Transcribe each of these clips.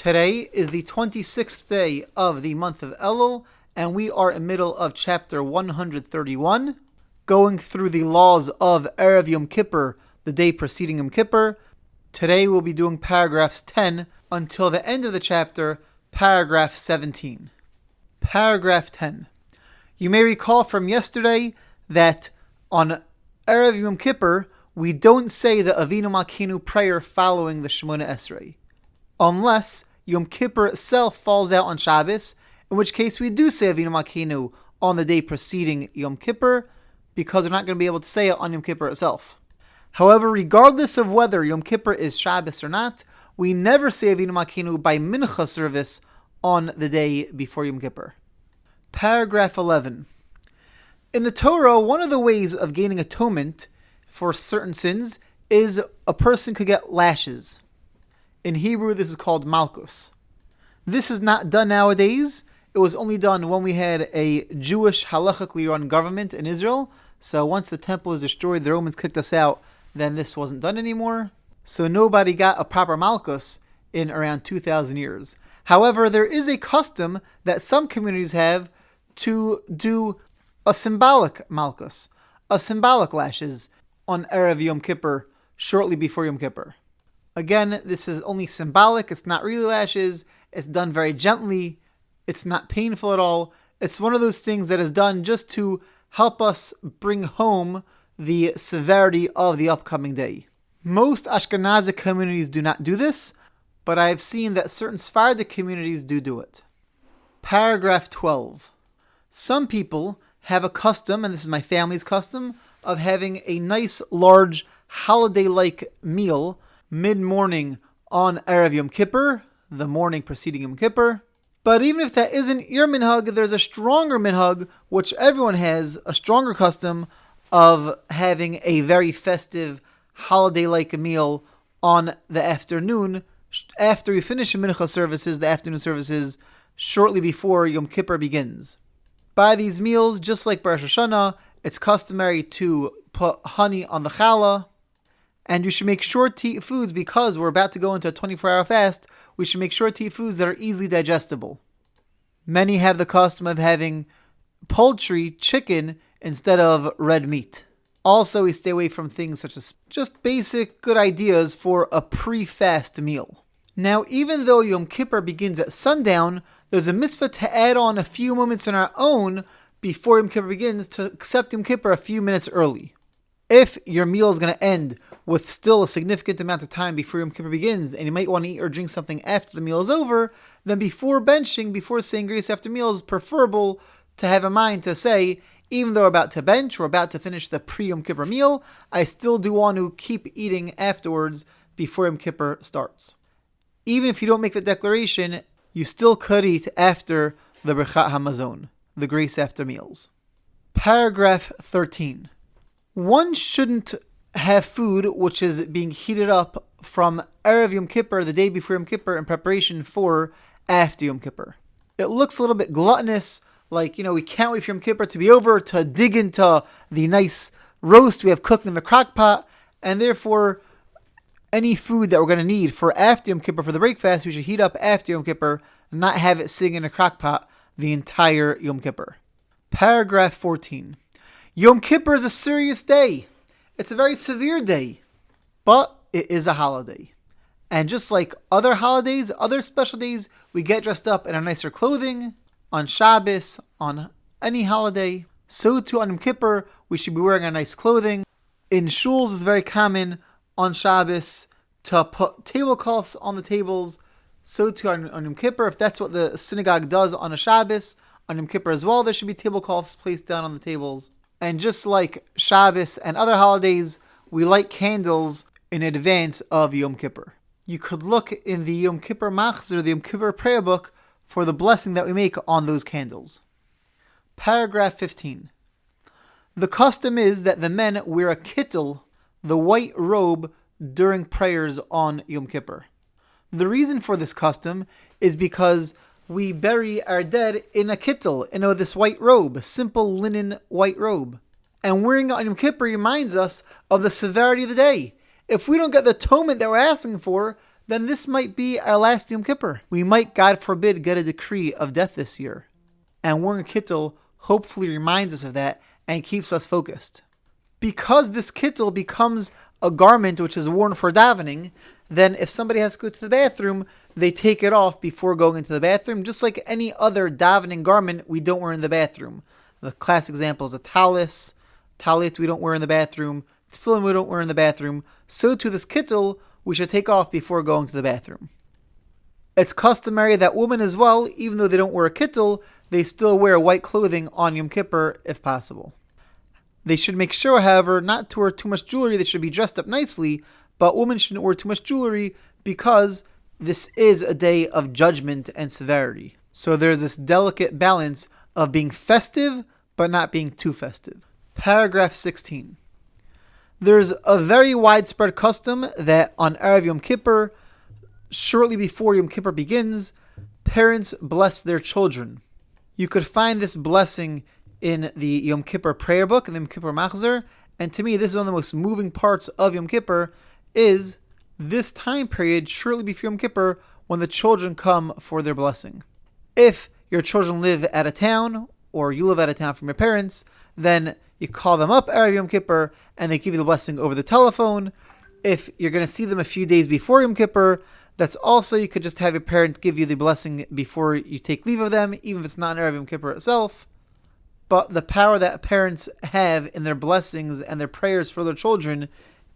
Today is the 26th day of the month of Elul, and we are in the middle of chapter 131, going through the laws of Erev Yom Kippur, the day preceding Yom Kippur. Today we'll be doing paragraphs 10 until the end of the chapter, paragraph 17. Paragraph 10. You may recall from yesterday that on Erev Yom Kippur, we don't say the Avinu Malkeinu prayer following the Shemona Esrei, unless Yom Kippur itself falls out on Shabbos, in which case we do say Avinu Malkeinu on the day preceding Yom Kippur, because we're not going to be able to say it on Yom Kippur itself. However, regardless of whether Yom Kippur is Shabbos or not, we never say Avinu Malkeinu by Mincha service on the day before Yom Kippur. Paragraph 11. In the Torah, one of the ways of gaining atonement for certain sins is a person could get lashes. In Hebrew, this is called malchus. This is not done nowadays. It was only done when we had a Jewish halachically run government in Israel. So once the temple was destroyed, the Romans kicked us out, then this wasn't done anymore. So nobody got a proper malchus in around 2,000 years. However, there is a custom that some communities have to do a symbolic malchus, a symbolic lashes on Erev Yom Kippur, shortly before Yom Kippur. Again, this is only symbolic. It's not really lashes. It's done very gently. It's not painful at all. It's one of those things that is done just to help us bring home the severity of the upcoming day. Most Ashkenazic communities do not do this, but I have seen that certain Sephardic communities do it. Paragraph 12. Some people have a custom, and this is my family's custom, of having a nice, large, holiday-like meal mid-morning on Erev Yom Kippur, the morning preceding Yom Kippur. But even if that isn't your minhag, there's a stronger minhag, which everyone has, a stronger custom of having a very festive, holiday-like meal on the afternoon, after we finish the mincha services, the afternoon services, shortly before Yom Kippur begins. By these meals, just like Rosh Hashanah, it's customary to put honey on the challah, and you should make sure to eat foods, because we're about to go into a 24-hour fast, we should make sure to eat foods that are easily digestible. Many have the custom of having poultry, chicken, instead of red meat. Also, we stay away from things such as just basic good ideas for a pre-fast meal. Now, even though Yom Kippur begins at sundown, there's a mitzvah to add on a few moments on our own before Yom Kippur begins to accept Yom Kippur a few minutes early. If your meal is going to end with still a significant amount of time before Yom Kippur begins, and you might want to eat or drink something after the meal is over, then before benching, before saying grace after meal, is preferable to have in mind to say, even though we're about to bench or about to finish the pre-Yom Kippur meal, I still do want to keep eating afterwards before Yom Kippur starts. Even if you don't make the declaration, you still could eat after the Birchat Hamazon, the grace after meals. Paragraph 13. One shouldn't have food which is being heated up from Erev Yom Kippur, the day before Yom Kippur, in preparation for after Yom Kippur. It looks a little bit gluttonous, like, we can't wait for Yom Kippur to be over to dig into the nice roast we have cooking in the crock pot, and therefore any food that we're going to need for after Yom Kippur for the breakfast, we should heat up after Yom Kippur, not have it sitting in a crock pot the entire Yom Kippur. Paragraph 14. Yom Kippur is a serious day. It's a very severe day, but it is a holiday. And just like other holidays, other special days, we get dressed up in our nicer clothing. On Shabbos, on any holiday, so too on Yom Kippur, we should be wearing our nice clothing. In shuls, it's very common on Shabbos to put tablecloths on the tables. So too on Yom Kippur, if that's what the synagogue does on a Shabbos, on Yom Kippur as well, there should be tablecloths placed down on the tables. And just like Shabbos and other holidays, we light candles in advance of Yom Kippur. You could look in the Yom Kippur Machzor, the Yom Kippur prayer book, for the blessing that we make on those candles. Paragraph 15. The custom is that the men wear a kittel, the white robe, during prayers on Yom Kippur. The reason for this custom is because we bury our dead in a kittel, in this white robe, a simple linen white robe. And wearing it on Yom Kippur reminds us of the severity of the day. If we don't get the atonement that we're asking for, then this might be our last Yom Kippur. We might, God forbid, get a decree of death this year. And wearing a kittel hopefully reminds us of that and keeps us focused. Because this kittel becomes a garment which is worn for davening, then if somebody has to go to the bathroom, they take it off before going into the bathroom, just like any other davening garment we don't wear in the bathroom. The classic example is a talis. Talit we don't wear in the bathroom. Tefillin we don't wear in the bathroom. So too this kittel we should take off before going to the bathroom. It's customary that women as well, even though they don't wear a kittel, they still wear white clothing on Yom Kippur if possible. They should make sure, however, not to wear too much jewelry. They should be dressed up nicely, but women shouldn't wear too much jewelry because this is a day of judgment and severity. So there's this delicate balance of being festive, but not being too festive. Paragraph 16. There's a very widespread custom that on Erev Yom Kippur, shortly before Yom Kippur begins, parents bless their children. You could find this blessing in the Yom Kippur prayer book, in the Yom Kippur Machzor, and to me this is one of the most moving parts of Yom Kippur, is this time period shortly before Yom Kippur when the children come for their blessing. If your children live at a town, or you live at a town from your parents, then you call them up Erev Yom Kippur and they give you the blessing over the telephone. If you're going to see them a few days before Yom Kippur, that's also, you could just have your parent give you the blessing before you take leave of them, even if it's not Erev Yom Kippur itself. But the power that parents have in their blessings and their prayers for their children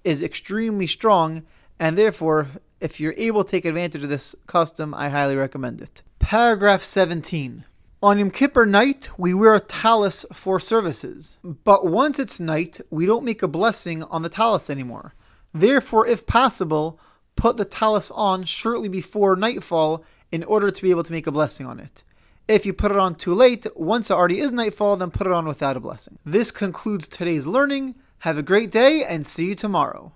is extremely strong, and therefore, if you're able to take advantage of this custom, I highly recommend it. Paragraph 17. On Yom Kippur night, we wear a talis for services. But once it's night, we don't make a blessing on the talis anymore. Therefore, if possible, put the talis on shortly before nightfall in order to be able to make a blessing on it. If you put it on too late, once it already is nightfall, then put it on without a blessing. This concludes today's learning. Have a great day and see you tomorrow.